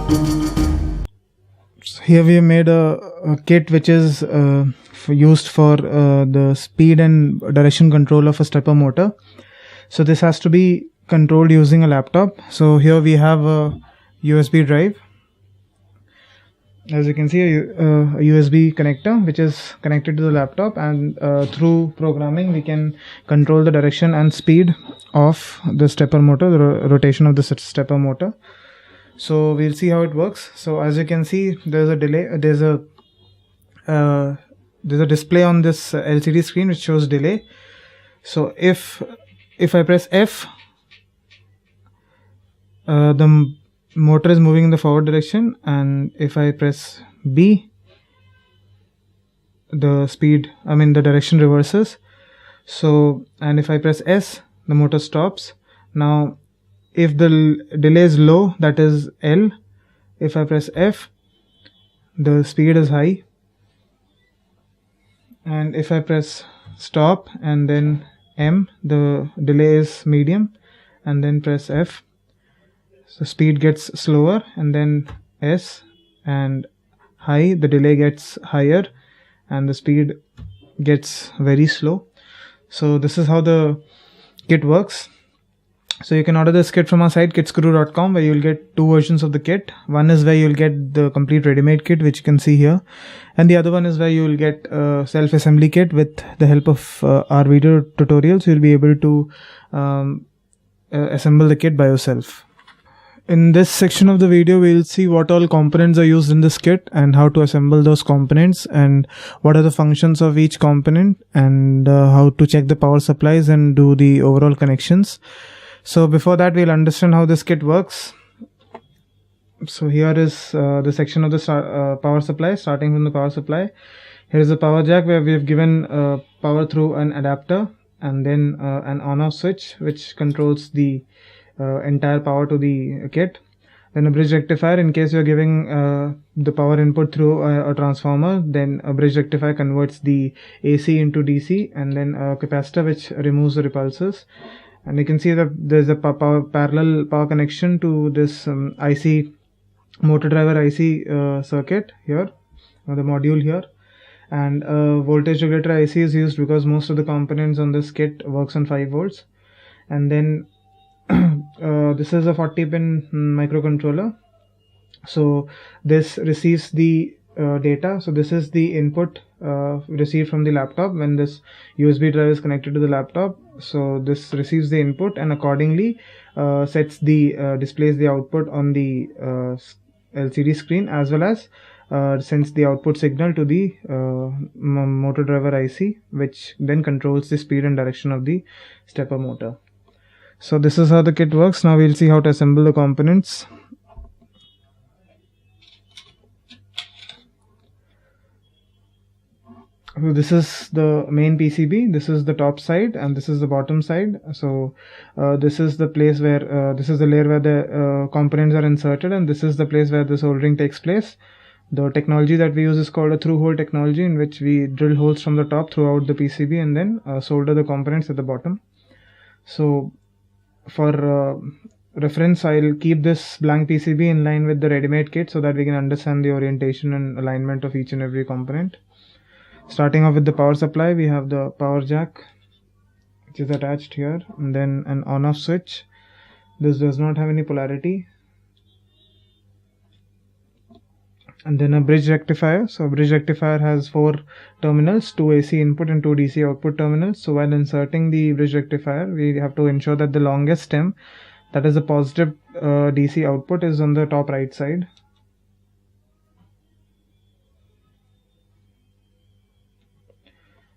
So here we have made a kit which is used for the speed and direction control of a stepper motor. So this has to be controlled using a laptop. So here we have a USB drive. As you can see, a USB connector which is connected to the laptop, and through programming we can control the direction and speed of the stepper motor, the rotation of the stepper motor. So we'll see how it works. So as you can see, there's a delay. There's a display on this LCD screen which shows delay. So if I press F, the motor is moving in the forward direction, and if I press B, the direction reverses. So, and if I press S, the motor stops. Now if the delay is low, that is L. If I press F, the speed is high, and if I press stop and then M, the delay is medium, and then press F, so speed gets slower, and then S and high, the delay gets higher and the speed gets very slow. So this is how the kit works. So you can order this kit from our site kitsguru.com, where you'll get two versions of the kit. One is where you'll get the complete ready-made kit, which you can see here, and the other one is where you'll get a self-assembly kit. With the help of our video tutorials, you'll be able to assemble the kit by yourself. In this section of the video, we'll see what all components are used in this kit and how to assemble those components, and what are the functions of each component, and how to check the power supplies and do the overall connections. So before that, we'll understand how this kit works. So here is the section of the power supply. Starting from the power supply, here is the power jack, where we have given power through an adapter, and then an on-off switch which controls the entire power to the kit. Then a bridge rectifier, in case you're giving the power input through a transformer, then a bridge rectifier converts the AC into DC, and then a capacitor which removes the repulsors. And you can see that there's a parallel power connection to this IC, motor driver IC circuit here, or the module here. And voltage regulator IC is used because most of the components on this kit works on 5 volts. And then this is a 40-pin microcontroller. So this receives the data. So this is the input received from the laptop when this USB drive is connected to the laptop. So this receives the input and accordingly displays the output on the LCD screen, as well as sends the output signal to the motor driver IC, which then controls the speed and direction of the stepper motor. So this is how the kit works. Now we'll see how to assemble the components. So this is the main PCB, this is the top side, and this is the bottom side. So this is the place where this is the layer where the components are inserted, and this is the place where the soldering takes place. The technology that we use is called a through-hole technology, in which we drill holes from the top throughout the PCB and then solder the components at the bottom. So for reference, I'll keep this blank PCB in line with the ready-made kit so that we can understand the orientation and alignment of each and every component. Starting off with the power supply, we have the power jack which is attached here, and then an on-off switch. This does not have any polarity. And then a bridge rectifier. So a bridge rectifier has 4 terminals, 2 AC input and 2 DC output terminals. So while inserting the bridge rectifier, we have to ensure that the longest stem, that is the positive DC output, is on the top right side.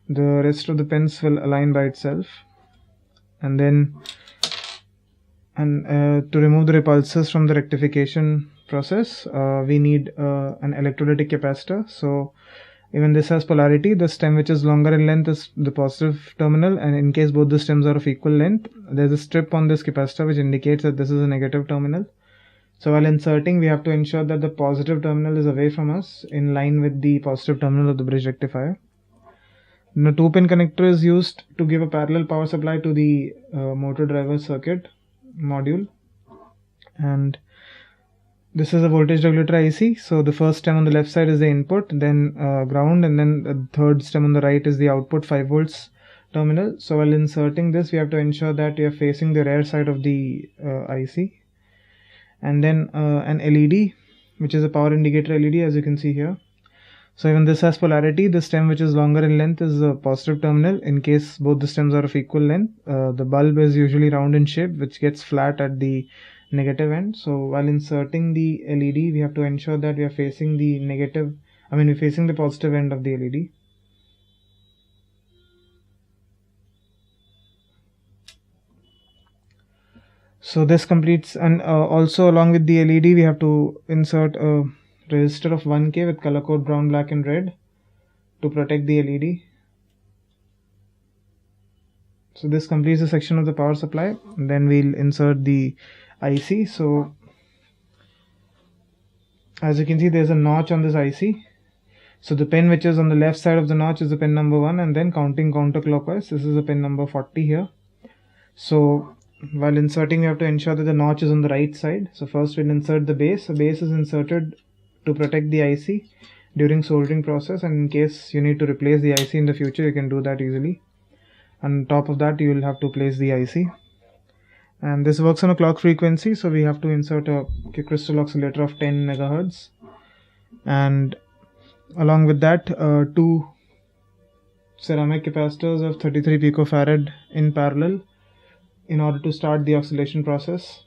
The rest of the pins will align by itself. And then to remove the repulsors from the rectification process, we need an electrolytic capacitor. So even this has polarity. The stem which is longer in length is the positive terminal, and in case both the stems are of equal length, there's a strip on this capacitor which indicates that this is a negative terminal. So while inserting, we have to ensure that the positive terminal is away from us, in line with the positive terminal of the bridge rectifier. The 2-pin connector is used to give a parallel power supply to the motor driver circuit module, and This is a voltage regulator IC. So the first stem on the left side is the input, then ground, and then the third stem on the right is the output 5 volts terminal. So while inserting this, we have to ensure that we are facing the rear side of the IC. And then an LED, which is a power indicator LED, as you can see here. So even this has polarity. The stem which is longer in length is the positive terminal. In case both the stems are of equal length, the bulb is usually round in shape, which gets flat at the negative end. So while inserting the LED, we have to ensure that we are facing the we're facing the positive end of the LED. So this completes, and also along with the LED, we have to insert a resistor of 1K with color code brown, black and red to protect the LED. So this completes the section of the power supply. And then we'll insert the IC. So as you can see, there's a notch on this IC. So the pin which is on the left side of the notch is the pin number 1, and then counting counterclockwise, this is the pin number 40 here. So while inserting, we have to ensure that the notch is on the right side. So first we'll insert the base. The base is inserted to protect the IC during soldering process, and in case you need to replace the IC in the future, you can do that easily. On top of that, you will have to place the IC. And this works on a clock frequency, so we have to insert a crystal oscillator of 10 megahertz, and along with that, 2 ceramic capacitors of 33 picofarad in parallel in order to start the oscillation process.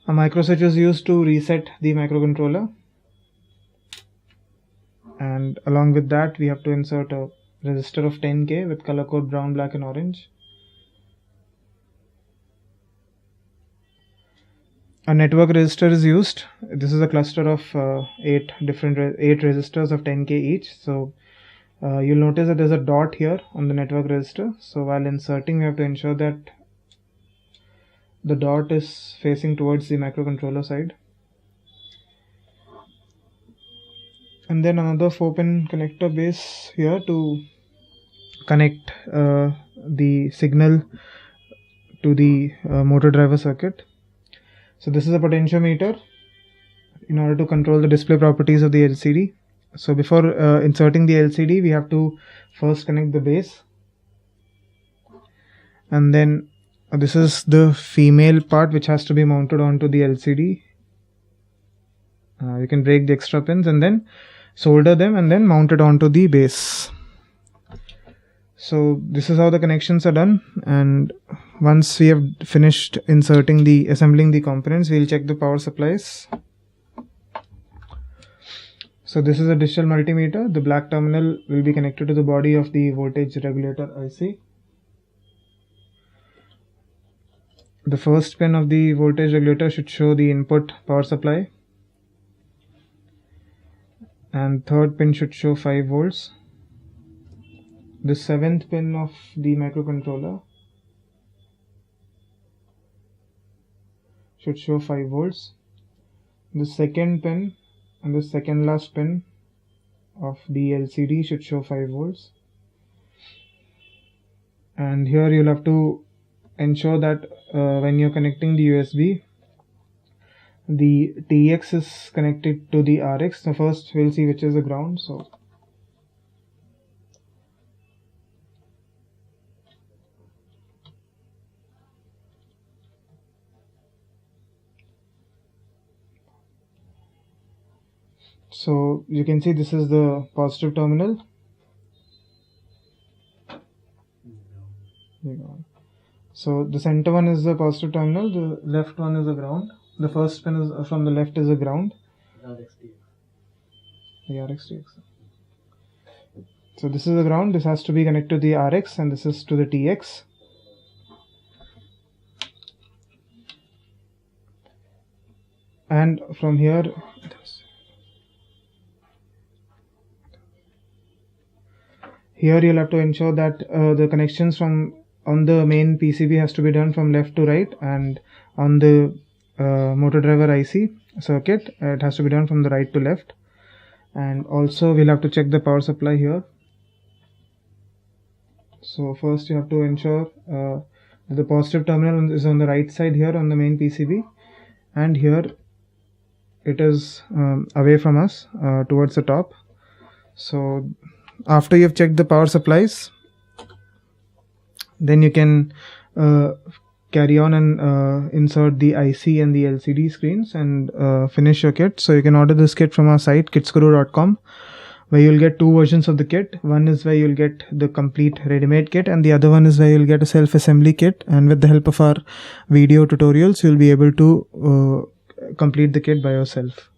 A microswitch is used to reset the microcontroller, and along with that, we have to insert a resistor of 10K with color code brown, black and orange. A network resistor is used. This is a cluster of 8 resistors of 10K each. So you'll notice that there's a dot here on the network resistor. So while inserting, we have to ensure that the dot is facing towards the microcontroller side. And then another 4-pin connector base here to connect the signal to the motor driver circuit. So this is a potentiometer in order to control the display properties of the LCD. So before inserting the LCD, we have to first connect the base, and then this is the female part which has to be mounted onto the LCD. You can break the extra pins and then solder them and then mount it onto the base. So this is how the connections are done, and once we have finished assembling the components, we'll check the power supplies. So this is a digital multimeter. The black terminal will be connected to the body of the voltage regulator IC. The first pin of the voltage regulator should show the input power supply, and third pin should show 5 volts. The 7th pin of the microcontroller should show 5 volts. The second pin and the second last pin of the LCD should show 5 volts. And here you'll have to ensure that when you're connecting the USB, the TX is connected to the RX. So first we'll see which is the ground. So you can see this is the positive terminal. So the center one is the positive terminal, the left one is the ground. The first pin is from the left is the ground. The RX-TX. So this is the ground, this has to be connected to the RX, and this is to the TX. And from here, you'll have to ensure that the connections on the main PCB has to be done from left to right, and on the motor driver IC circuit it has to be done from the right to left. And also we'll have to check the power supply here. So first you have to ensure that the positive terminal is on the right side here on the main PCB, and here it is away from us towards the top. So after you've checked the power supplies, then you can carry on and insert the IC and the LCD screens and finish your kit. So you can order this kit from our site kitsguru.com, where you'll get two versions of the kit. One is where you'll get the complete ready-made kit, and the other one is where you'll get a self-assembly kit, and with the help of our video tutorials you'll be able to complete the kit by yourself.